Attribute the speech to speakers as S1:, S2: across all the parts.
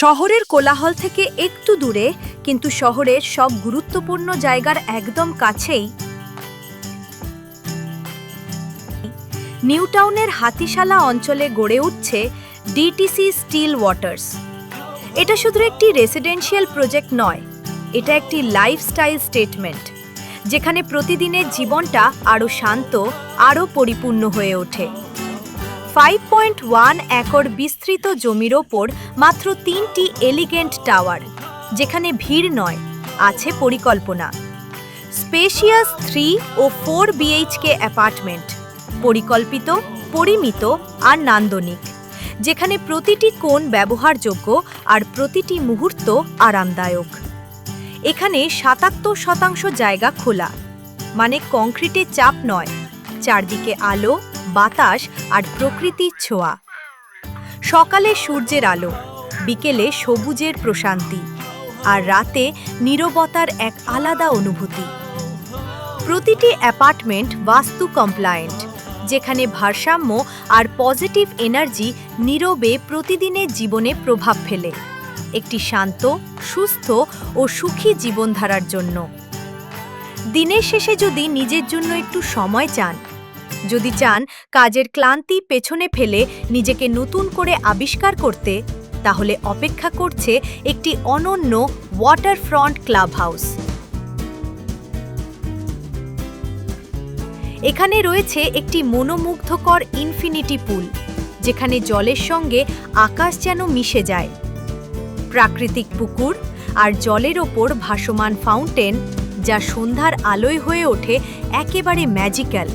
S1: শহরের কোলাহল থেকে একটু দূরে কিন্তু শহরের সব গুরুত্বপূর্ণ জায়গার একদম কাছেই নিউটাউনের হাতিশালা অঞ্চলে গড়ে উঠছে ডিটিসি স্টিল ওয়াটার্স। এটা শুধু একটি রেসিডেন্সিয়াল প্রজেক্ট নয়, এটা একটি লাইফস্টাইল স্টেটমেন্ট, যেখানে প্রতিদিনের জীবনটা আরও শান্ত, আরও পরিপূর্ণ হয়ে ওঠে। 5.1 একর বিস্তৃত জমির ওপর মাত্র 3টি এলিগেন্ট টাওয়ার, যেখানে ভিড় নয়, আছে পরিকল্পনা। স্পেশিয়াস 3 ও 4 বিএইচকে অ্যাপার্টমেন্ট, পরিকল্পিত, পরিমিত আর নান্দনিক, যেখানে প্রতিটি কোণ ব্যবহারযোগ্য আর প্রতিটি মুহূর্ত আরামদায়ক। এখানে 77% জায়গা খোলা, মানে কংক্রিটের চাপ নয়, চারদিকে আলো, বাতাস আর প্রকৃতির ছোঁয়া। সকালে সূর্যের আলো, বিকেলে সবুজের প্রশান্তি, আর রাতে নীরবতার এক আলাদা অনুভূতি। প্রতিটি অ্যাপার্টমেন্ট বাস্তু কমপ্লায়েন্ট, যেখানে ভারসাম্য আর পজিটিভ এনার্জি নীরবে প্রতিদিনের জীবনে প্রভাব ফেলে, একটি শান্ত, সুস্থ ও সুখী জীবনধারার জন্য। দিনের শেষে যদি নিজের জন্য একটু সময় চান, যদি চান কাজের ক্লান্তি পেছনে ফেলে নিজেকে নতুন করে আবিষ্কার করতে, তাহলে অপেক্ষা করছে একটি অনন্য ওয়াটারফ্রন্ট ক্লাব হাউস। এখানে রয়েছে একটি মনোমুগ্ধকর ইনফিনিটি পুল, যেখানে জলের সঙ্গে আকাশ যেন মিশে যায়। প্রাকৃতিক পুকুর আর জলের ওপর ভাসমান ফাউন্টেন, যা সন্ধ্যার আলোয় হয়ে ওঠে একেবারে ম্যাজিক্যাল,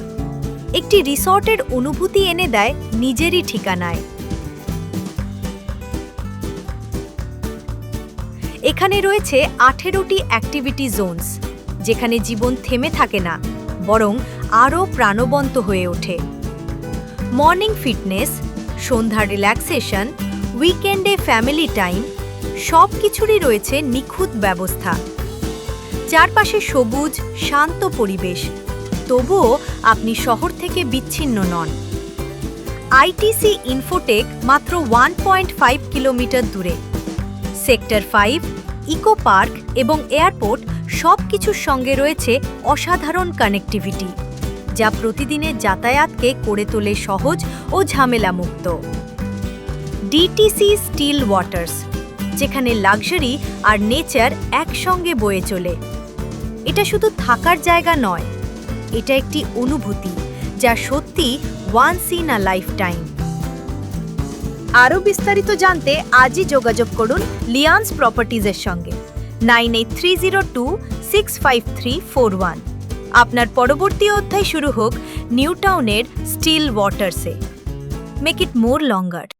S1: একটি রিসর্টের অনুভূতি এনে দেয় নিজেরই ঠিকানায়। এখানে রয়েছে 18টি অ্যাক্টিভিটি জোনস, যেখানে জীবন থেমে থাকে না, বরং আরও প্রাণবন্ত হয়ে ওঠে। মর্নিং ফিটনেস, সন্ধ্যার রিল্যাক্সেশন, উইকেন্ডে ফ্যামিলি টাইম, সব কিছুরই রয়েছে নিখুঁত ব্যবস্থা। চারপাশে সবুজ, শান্ত পরিবেশ, তবুও আপনি শহর থেকে বিচ্ছিন্ন নন। আইটিসি ইনফোটেক মাত্র 1.5 কিলোমিটার দূরে। সেক্টর 5, ইকো পার্ক এবং এয়ারপোর্ট সব কিছুর সঙ্গে রয়েছে অসাধারণ কানেক্টিভিটি, যা প্রতিদিনের যাতায়াতকে করে তোলে সহজ ও ঝামেলামুক্ত। ডিটিসি স্টিল ওয়াটার্স, যেখানে লাক্সারি আর নেচার একসঙ্গে বয়ে চলে। এটা শুধু থাকার জায়গা নয়, এটা একটি অনুভূতি যা সত্যি once in a lifetime. আরও বিস্তারিত জানতে আজই যোগাযোগ করুন লিয়ান্স প্রপার্টিজের সঙ্গে 9830265341। আপনার পরবর্তী অধ্যায় শুরু হোক নিউটাউনের still ওয়াটার্সে। Make it more longer.